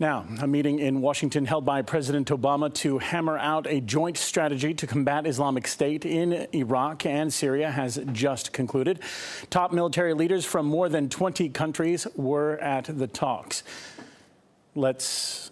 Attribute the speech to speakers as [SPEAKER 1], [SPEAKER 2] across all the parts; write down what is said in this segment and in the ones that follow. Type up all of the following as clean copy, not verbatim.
[SPEAKER 1] Now, a meeting in Washington held by President Obama to hammer out a joint strategy to combat Islamic State in Iraq and Syria has just concluded. Top military leaders from more than 20 countries were at the talks. Let's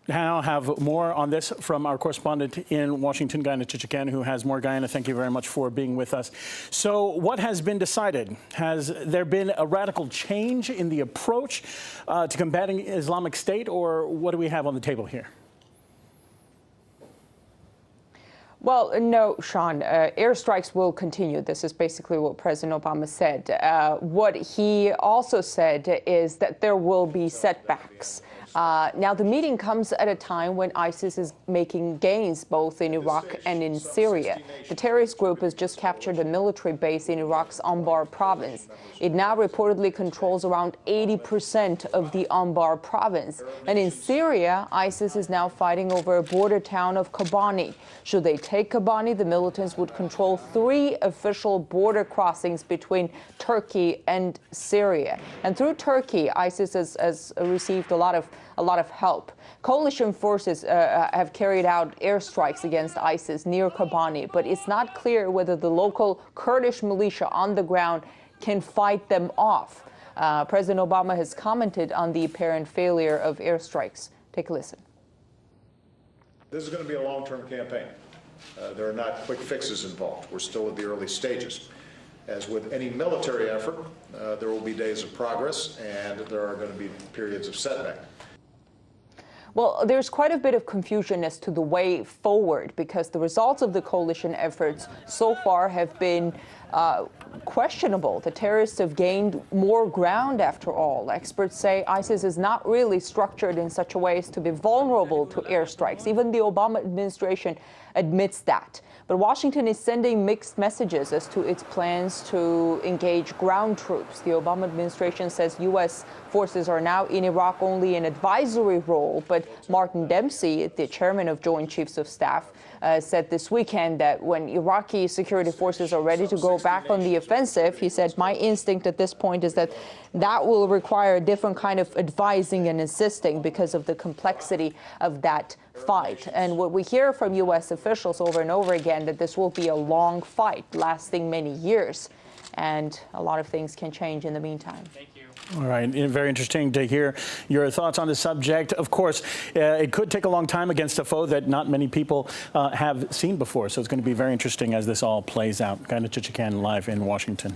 [SPEAKER 1] now have more on this from our correspondent in Washington, Gayane Chichikyan, who has more. Gayane, thank you very much for being with us. So what has been decided? Has there been a radical change in the approach to combating Islamic State, or what do we have on the table here?
[SPEAKER 2] Well, no, Sean. Airstrikes will continue. This is basically what President Obama said. What he also said is that there will be setbacks. Now, the meeting comes at a time when ISIS is making gains both in Iraq and in Syria. The terrorist group has just captured a military base in Iraq's Anbar province. It now reportedly controls around 80% of the Anbar province. And in Syria, ISIS is now fighting over a border town of Kobani. Should they take Kobani, the militants would control 3 official border crossings between Turkey and Syria. And through Turkey, ISIS has received a lot of help. Coalition forces have carried out airstrikes against ISIS near Kobani, but it's not clear whether the local Kurdish militia on the ground can fight them off. President Obama has commented on the apparent failure of airstrikes. Take a listen.
[SPEAKER 3] This is going to be a long-term campaign. There are not quick fixes involved. We're still at the early stages. As with any military effort, there will be days of progress, and there are going to be periods of setback.
[SPEAKER 2] Well, there's quite a bit of confusion as to the way forward because the results of the coalition efforts so far have been questionable. The terrorists have gained more ground after all. Experts say ISIS is not really structured in such a way as to be vulnerable to airstrikes. Even the Obama administration admits that. But Washington is sending mixed messages as to its plans to engage ground troops. The Obama administration says U.S. forces are now in Iraq only an advisory role. But Martin Dempsey, the chairman of Joint Chiefs of Staff, said this weekend that when Iraqi security forces are ready to go back on the offensive, he said, my instinct at this point is that that will require a different kind of advising and assisting because of the complexity of that fight. And what we hear from U.S. officials over and over again, that this will be a long fight lasting many years. And a lot of things can change in the meantime. Thank you.
[SPEAKER 1] All right. Very interesting to hear your thoughts on the subject. Of course, it could take a long time against a foe that not many people have seen before. So it's going to be very interesting as this all plays out. Gayane Chichikyan live in Washington.